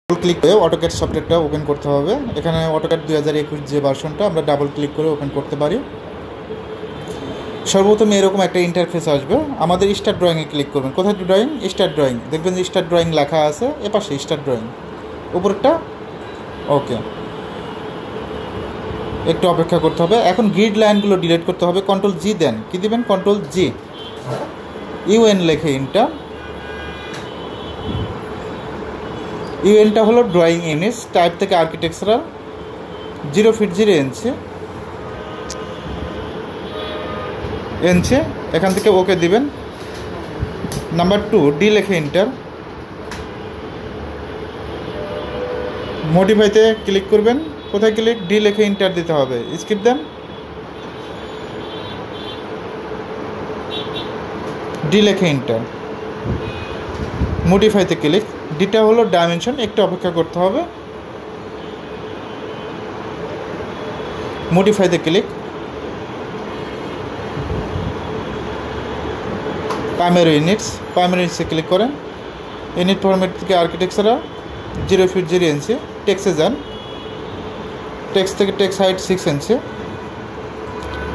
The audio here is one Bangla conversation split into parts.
ক্লিক করে অটোক্যাড সফটওয়্যারটা ওপেন করতে হবে। এখানে অটোক্যাড 2021 যে ভার্সনটা আমরা ডাবল ক্লিক করে ওপেন করতে পারি। সর্বপ্রথম এরকম একটা ইন্টারফেস আসবে। আমাদের স্টার্ট ড্রয়িংয়ে ক্লিক করবেন। কোথায় ড্রয়িং? Start drawing. দেখবেন যে স্টার্ট ড্রয়িং লেখা আছে, এপাশে স্টার্ট ড্রয়িং উপরটা। ওকে, একটু অপেক্ষা করতে হবে। এখন গ্রিড লাইনগুলো ডিলিট করতে হবে। কন্ট্রোল জি দেন, কী দিবেন? কন্ট্রোল জি, ইউএন লেখে ইন্টার। ইউএনটা হলো ড্রয়িং ইউনিটস, টাইপ থেকে আর্কিটেকচারাল, 0 ফিট 0 ইঞ্চি ইঞ্চি। এখান থেকে ওকে দিবেন। নাম্বার 2 ডি লেখে ইন্টার। মডিফাইতে ক্লিক করবেন। কোথায় ক্লিক? ডি লেখে ইন্টার দিতে হবে। স্কিপ দেন, ডি লেখে ইন্টার। মডিফাইতে ক্লিক। ডিটা হলো ডাইমেনশন, একটু অপেক্ষা করতে হবে। মডিফাইতে ক্লিক। প্রাইমারি ইউনিটস, প্রাইমারি ইউনিটসে ক্লিক করেন। ইউনিট ফরম্যাট থেকে আর্কিটেকচারাল, 0 ফিট 0 ইঞ্চি। টেক্সে যান, টেক্সট থেকে text height 6 inch.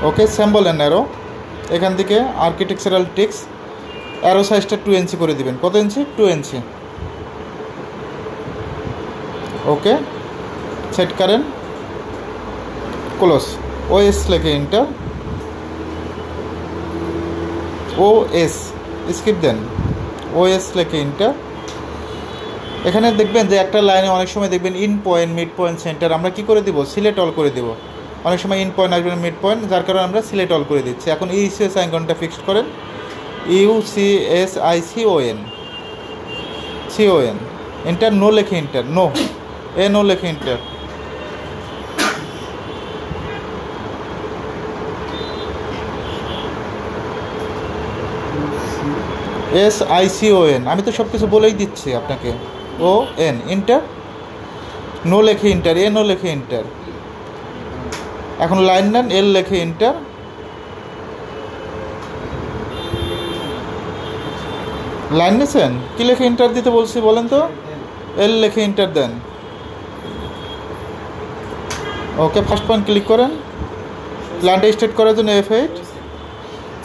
Okay, symbol and arrow, এখান থেকে আর্কিটেকচারাল টেক্সট, অ্যারো সাইজটা 2 ইঞ্চি করে দিবেন। কত ইঞ্চি? 2 ইঞ্চি। ওকে, সেট করেন, ক্লোজ। ওএস লেখে ইন্টার। ওএস, স্কিপ দেন, ওএস লেখে ইন্টার। এখানে দেখবেন যে একটা লাইনে অনেক সময় দেখবেন in point, mid point, centre. আমরা কি করে দিব? সিলেক্ট অল করে দিব। অনেক সময় ইন পয়েন্ট আসবে, মিড পয়েন্ট, যার কারণে আমরা সিলেক্ট অল করে দিচ্ছি। এখন ইউসিএস আইকনটা ফিক্সড করেন, UCSICON, ইন্টার। নো লেখে ইন্টার, নো, নো লেখে ইন্টার। SICON, আমি তো সব কিছু বলেই দিচ্ছি আপনাকে। ON, inter. নো লেখে ইন্টার, নো লেখে ইন্টার। এখন লাইন নেন, এল লেখে ইন্টার। লাইন নিয়েছেন? কী লেখে ইন্টার দিতে বলছি বলেন তো? এল লেখে ইন্টার দেন। ওকে, ফার্স্ট পয়েন্ট ক্লিক করেন। লাইনটা স্ট্রেট করার জন্য F8,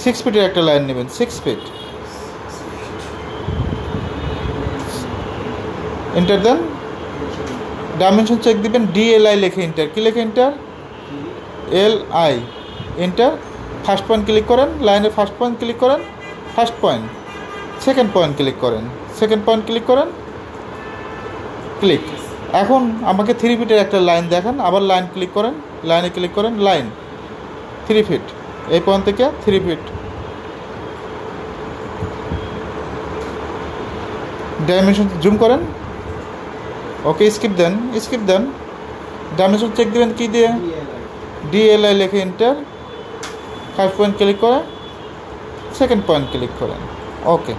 6 ফিটের একটা লাইন নেবেন, 6 ফিট। এন্টার দেন। ডাইমেনশন চেক দিবেন, DLI লেখে ইন্টার। কী লেখে inter? LI, enter. First point click করেন, লাইনের ফার্স্ট পয়েন্ট ক্লিক করেন, first point. Second point click করেন, সেকেন্ড পয়েন্ট ক্লিক করেন, ক্লিক। এখন আমাকে 3 ফিটের একটা লাইন দেখান। আবার লাইন ক্লিক করেন, লাইনে ক্লিক করেন, লাইন 3 ফিট, এই পয়েন্ট থেকে 3 ফিট। ডাইমেনশন জুম করেন। ওকে, স্কিপ দেন, স্কিপ দেন। ডাইমেনশন চেক দেবেন কী দিয়ে? DLI লেখে ইন্টার। ফার্স্ট পয়েন্ট ক্লিক করেন, সেকেন্ড পয়েন্ট ক্লিক করেন। ওকে।